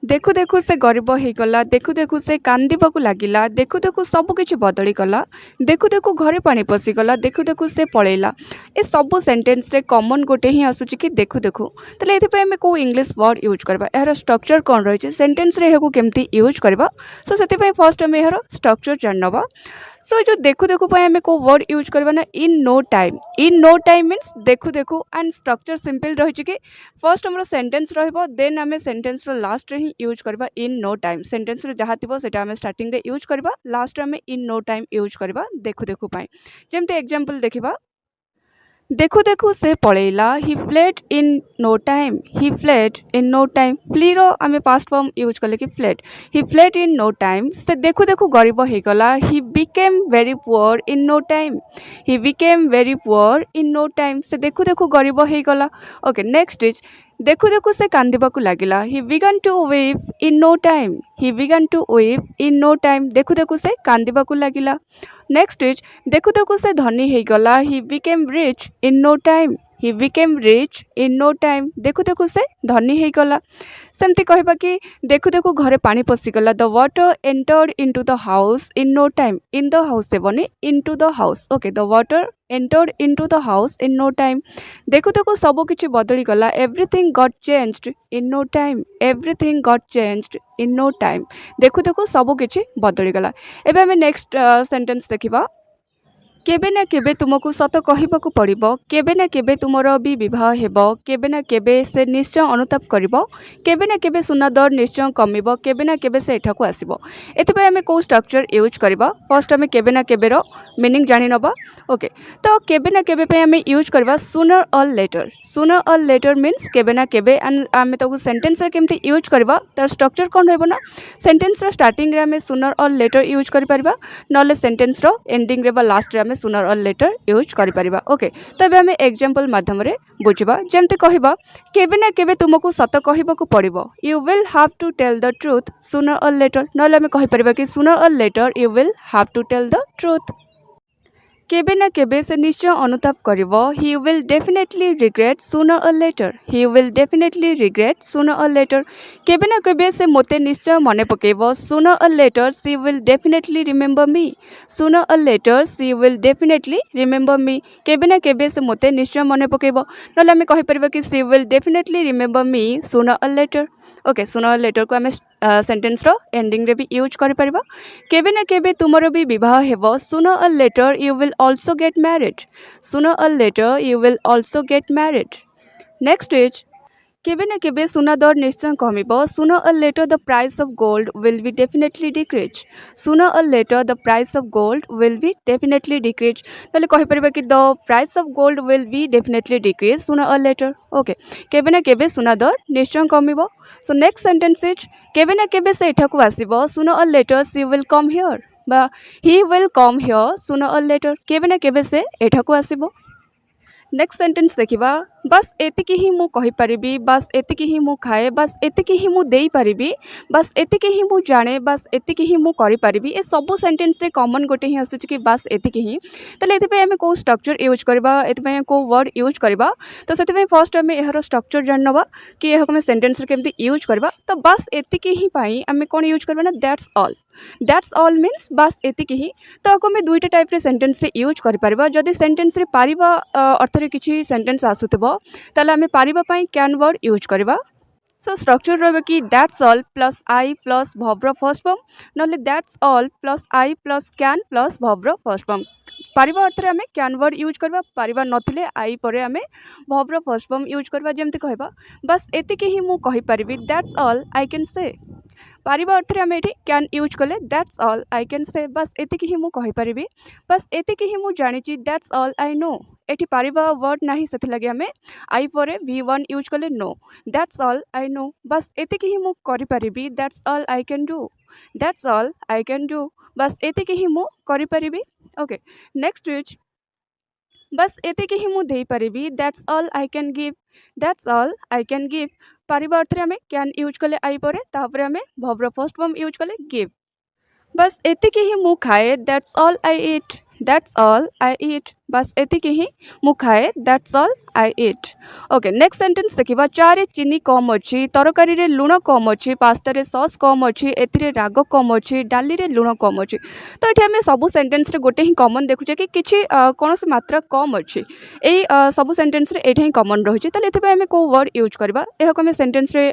देखु देखु से गरीब होईगला देखु देखु से कांदिबाकू लागिला देखु देखु सब किछि बदली गला देखु देखु घरे पानी पशिगला देखु देखु से पळेला ए सब सेंटेंस रे कॉमन गोटे ही आसुची कि देखु देखु तले एथि आमे को इंग्लिश वर्ड यूज करबा एहर स्ट्रक्चर कोन रही छै सेंटेंस रे हेकु केमती यूज करबा सो सेति पय फर्स्ट आमे एहर स्ट्रक्चर जाननबा सो जो देखु देखु पय आमे को वर्ड यूज करबा ना इन नो टाइम मीन्स देखु देखु एंड स्ट्रक्चर सिंपल रही छै कि फर्स्ट हमरो सेंटेंस रहइबो देन आमे सेंटेंस रो लास्ट रे ही यूज करबा इन नो टाइम सेंटेंस रो जहा थिबो सेटा आमे स्टार्टिंग रे यूज करबा लास्ट रे आमे इन नो टाइम यूज करबा देखु देखु पय जेमते एग्जांपल देखिबा देखु देखु से पळेला he fled in no time he fled in no time फ्लीरो आमे पास्ट फॉर्म यूज करले कि fled he fled in no time से देखु देखु गरीब हे गला he became very poor in no time he became very poor in no time से देखु देखु गरीब हे गला ओके नेक्स्ट इज देखु देखु से कांदिबाकू लागिला he began to weep in no time he began to weep in no time देखु देखु से कांदिबाकू लागिला नेक्स्ट इज देखु देखु से धनी हे गला he became rich in no time he became rich in no time देखु देखु से धनी हे गला सेमती कहबा कि देखु देखु घरे पानी पशिगला the water entered into the house in no time in the house देबनी into the house okay the water entered into the house in no time देखु देखु सब किछि बदली गला everything got changed in no time everything got changed in no time देखु देखु सब किछि बदली गला एबे हमें नेक्स्ट सेंटेंस देखिबा केबे ना केबे तुमको सत कहबाकू पड़िबो केबे ना केबे तुमरो भी विवाह हेबो केबे ना केबे से निश्चय अनुताप करिबो केबे ना केबे सुना दर निश्चय कमिबो केबे ना केबे से एठाकू आसीबो एथिबे हमें को स्ट्रक्चर यूज करबा फर्स्ट हमें केबे ना केबे रो मीनिंग जानि नबा ओके तो केबे ना केबे पे हमें यूज करबा सूनर और लेटर मीन्स केबे ना केबे एंड हमें तो सेंटेंस रे केमती यूज करबा तार स्ट्रक्चर कोन होइबो ना सेंटेंस रो स्टार्टिंग रे हमें सूनर और लेटर यूज करि परबा नले सेंटेंस रो एंडिंग रे बा लास्ट रे हमें सूनर और लेटर यूज करि परबा ओके तबे हमें एग्जांपल माध्यम रे बुझबा जेमते कहिबा केबे ना केबे तुमको सत कहबाकू पड़िबो you will have to tell the truth sooner or later नले हमें कहि परबा कि sooner or later you will have to tell the truth केबे ना केबे से निश्चय अनुताप करिवो he will definitely regret sooner or later he will definitely regret sooner or later केबे ना केबे से मोते निश्चय मने पकेबो sooner or later she will definitely remember me sooner or later she will definitely remember me केबे ना केबे से मोते निश्चय मने पकेबो नले हमें कहि परबा कि she will definitely remember me sooner or later okay sooner or later को हमें सेंटेंस रो एंडिंग रे भी यूज करि परबा केबे ना केबे तुमरो भी विवाह हेबो sooner or later you will also get married sooner or later you will also get married next is केबे ना केबे सुना दर निश्चय कमिबो sooner or later the price of gold will be definitely decrease sooner or later the price of gold will be definitely decrease नले कहि परबा कि the price of gold will be definitely decrease sooner or later okay केबे ना केबे सुना दर निश्चय कमिबो सो नेक्स्ट सेंटेंस इज केबे ना केबे से एठाकू आसीबो sooner or later she will come here बा he will come here sooner or later केबे ना केबे से एठाकू आसीबो नेक्स्ट सेंटेंस देखिबा बस एतिकी ही मु कहि परिबी बस एतिकी ही मु खाए बस एतिकी ही मु देई परिबी बस एतिकी ही मु जाने बस एतिकी ही मु करि परिबी ए सब सेंटेंस रे कॉमन गोटे ही आसुची कि बस एतिकी ही तले एति पे हमें को स्ट्रक्चर यूज करबा एति पे को वर्ड यूज करबा तो सेति पे फर्स्ट हमें एहरो स्ट्रक्चर जाननबा कि एहो हमें सेंटेंस रे केमती यूज करबा तो बस एतिकी ही पाई हमें कोन यूज करबा ना दैट्स ऑल मीन्स बस एतिकी ही तो आको में दुईटा टाइप रे सेंटेंस रे यूज करि परबा जदि सेंटेंस रे पारिबा अर्थ रे किछि सेंटेंस आसुतबो ताले हमें पारिबा पई कैन वर्ड यूज करबा सो स्ट्रक्चर रहबे कि that's all plus I plus भब्र फर्स्ट फॉर्म नले that's all plus I plus can plus भब्र फर्स्ट फॉर्म पारिबा अर्थ रे हमें कैन वर्ड यूज करबा पारिबा नथिले आई परे हमें भब्र फर्स्ट फॉर्म यूज करबा जेमते कहबा बस एतिकी ही मु कहि परिबी that's all I can say पारिबा अर्थ रे हमें एठी कैन यूज कले that's all I can say बस एतिकी ही मु कहि परिबी बस एतिकी ही मु जानि छि दैट्स ऑल आई नो एठी पारिबा वर्ड नाही सेति लगे हमें आई परे v1 यूज कले know that's all I know बस एतिकी ही मु करि परिबी that's all I can do that's all I can do बस एतिकी ही मु करि परिबी ओके नेक्स्ट इज बस एतिकी ही मु देई परिबी that's all I can give that's all I can give पारिबा अर्थ रे हमें कैन यूज कले आई परे तापरे हमें भब्र फर्स्ट फॉर्म यूज कले गिव बस एतिकी ही मु खाए that's all I eat that's all I eat बस एतिकी ही मु खाए that's all I eat okay next sentence देखिबा चारे चीनी कम अच्छी तरकारी रे लुण कम अच्छी पास्ता रे सॉस कम अच्छी एथिरे राग कम अच्छी डाली रे लुण कम अच्छी तो ये आम सब सेंटेंस रे गोटे ही कॉमन देखुचे कि किछि कौन मात्रा कम अच्छी यही सब सेंटेंस रे एठे ही कॉमन रही ताले एथिबा आम को वर्ड यूज करबा एहको आम सेंटेंस रे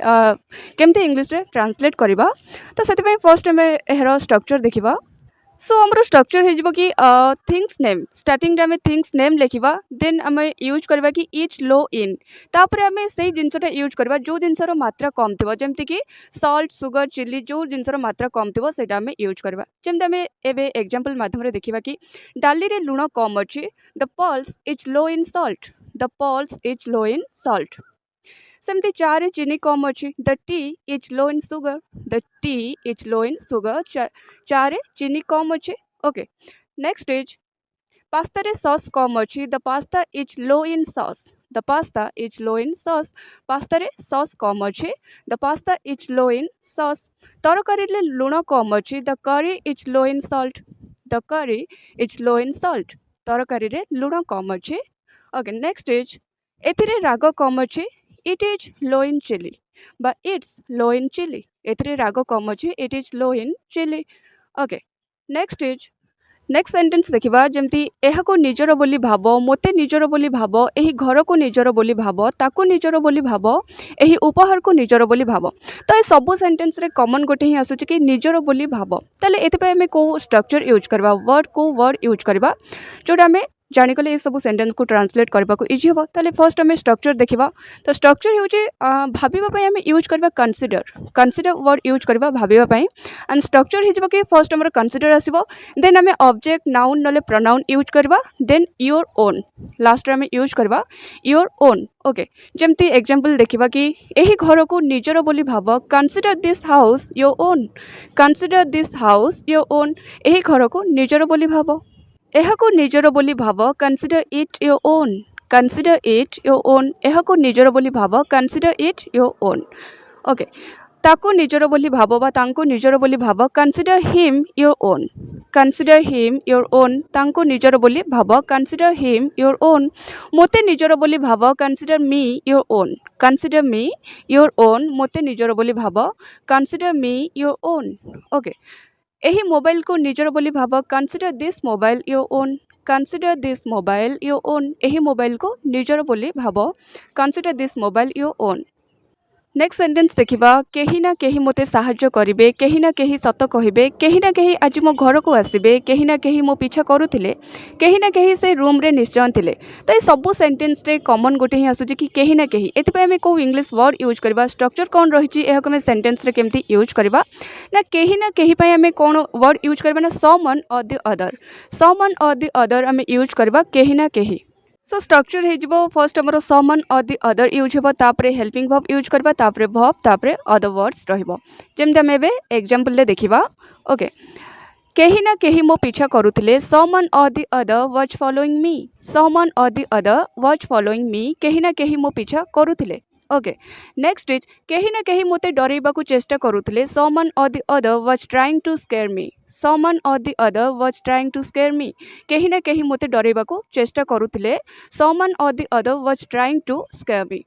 केमते इंग्लिश रे ट्रांसलेट करबा तो सेति फर्स्ट आम एहर स्ट्रक्चर देखिबा सो आमर स्ट्रक्चर हो कि थिंग्स नेम स्टार्टिंग आम थिंग्स नेम लिखा देन आम यूज करवा कि इच लो इन तापर आम से जिनसा यूज करवा जो जिनसर मात्रा कम थी जमती कि सल्ट सुगर चिली जो जिनसर मात्रा कम थी से आम यूज करवा जमती आम एवं एग्जांपल माध्यम देखा कि डाली रे लुण कम अच्छी the pulse is low in salt the pulse is low in salt सेमती चारे चीनी कम अच्छी the tea is low in sugar the tea is low in sugar चारे चीनी कम अच्छे ओके नेक्स्ट इज पास्ता रे सॉस कम अच्छी the pasta is low in sauce the pasta is low in sauce pasta रे सॉस कम अच्छे the pasta is low in sauce तरकारी रे लुण कम अच्छी द करी is low in salt the करी इज लो इन सॉल्ट तरकारी रे लुण कम अच्छे ओके नेक्स्ट इज एथिरे राग कम अच्छे it is low in chilli बा इट्स लो इन चिली एथिरे राग कम अच्छे it is low in chilli okay next is next sentence देखिबा जमती एहाको निजर बोली भाव मोते निजर बोली भाव एही घर को निजर बोली भाव ताको निजर बोली भाव एही उपहार को निजर बोली भाव तो ये सब सेंटेंस रे कॉमन गोटे ही आसुची कि निजर बोली भाव ताले एथिपय हमें को स्ट्रक्चर यूज करबा वर्ड को वर्ड यूज करबा जोटा हमें जानिकले ये सब सेंटेंस को ट्रांसलेट करने को इजी हम ताले फर्स्ट आम स्ट्रक्चर देखा तो स्ट्रक्चर हूँ भावाई आम यूज करवा कंसीडर कंसीडर वर्ड यूज करवा भावाई एंड स्ट्रक्चर हो कि फर्स्ट आम कंसीडर आसो देन आम ऑब्जेक्ट नाउन ना प्रोनाउन यूज करवा देन योर ओन लास्ट आम यूज करवा योर ओन ओके जमती एग्जांपल देखा कि यही घर को निजर बोली भाव consider this house your own consider this house your own यही घर को निजर बोली भाव एहाको निजर बोली भाव consider it your own consider it your own एहाको निजर बोली भाव consider it your own okay ताको निजर बोली भाव बा तांको निजर बोली भाव consider him your own consider him your own तांको निजर बोली भाव कंसीडर हिम योर ओन मोते निजर बोली भाव consider me your own consider me your own मोते निजर बोली भाव consider me your own okay एही मोबाइल को निजर बोली भाव consider this mobile your own consider this mobile your own एही मोबाइल को निजर बोली भाव consider this mobile your own next sentence देखिबा केही ना केही मोते साहाय्य करिवे केही ना केही सत कहिबे केही ना केही आज मो घर को आसीबे केही ना केही मो पीछा करुथिले केही ना केही से रूम रे निश्चय थिले तो ये सब सेंटेंस रे कॉमन गोटे ही आसुची कि केही ना केही एतिपय हमें को इंग्लिश वर्ड यूज करबा स्ट्रक्चर कोन रहिची एहको हमें सेंटेंस रे केमती यूज करबा ना केही पय हमें कोन वर्ड यूज करबा ना समवन और द अदर हमें यूज करबा केही ना केही सो स्ट्रक्चर हो फर्स्ट आमर समन और दि अदर यूज हो तापरे हेल्पिंग वर्ब यूज करबा तापरे वर्ब तापरे अदर वर्ड्स रहिबो जेमते हम एबे एग्जांपल ले देखिबा ओके केही ना केही मो पीछा करुथिले someone or the other was following me someone or the other was following me केही ना केही मो पीछा करुथिले ओके नेक्स्ट इज केही ना केही मोते डरेबा को चेष्टा करुथिले someone or the other was trying to scare me someone or the other was trying to scare me केही ना केही मोते डरेबा को चेष्टा करुथिले someone or the other was trying to scare me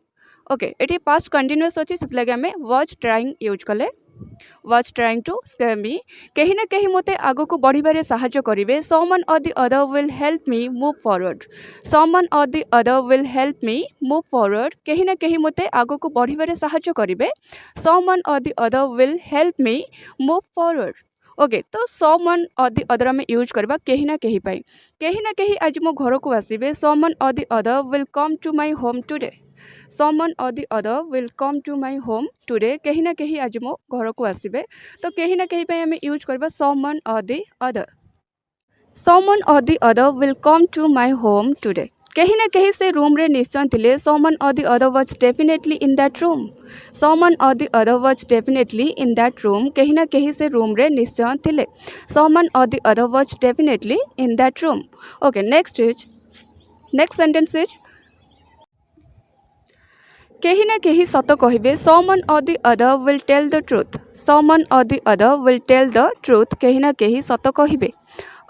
okay एटी पास्ट कंटिन्यूअस अछि सेत लगे हमें वाज ट्राइंग यूज कले was trying to scare me केही ना केही मोते आगो को बढ़िबारे साहाय्य करिवे someone or the other will help me move forward someone or the other will help me move forward केही ना केही मोते आगो को बढ़िबारे साहाय्य करिवे someone or the other will help me move forward okay तो समन और दि अदर में use करबा केही ना केही आज मो घर को आसीबे someone or the other will come to my home today someone or the other will come to my home today केही ना केही आज मो घर को आसीबे तो केही ना केही पे हमें यूज करबा समन or the other someone or the other will come to my home today केही ना केही से रूम रे निश्चय थिले someone or the other was definitely in that room someone or the other was definitely in that room केही ना केही से रूम रे निश्चय थिले someone or the other was definitely in that room okay next sentence is केही ना केही सत कहिबे someone or the other will tell the truth someone or the other will tell the truth केही ना केही सत कहिबे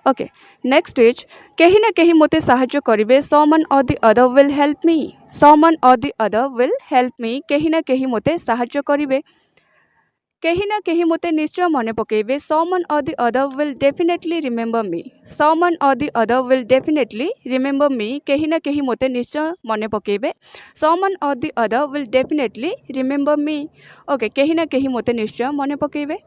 ओके नेक्स्ट इज कहीं ना कहीं मते साहाଯ୍य करिवे someone or the other will help me someone or the other will help me कहीं ना कहीं मते साहाଯ୍य करिवे कहीं ना कहीं मते निश्चय मने पकेबे someone or the other will definitely remember me someone or the other will definitely remember me कहीं ना कहीं मते निश्चय मने पकेबे someone or the other will definitely remember me okay कहीं ना कहीं मते निश्चय मने पकेबे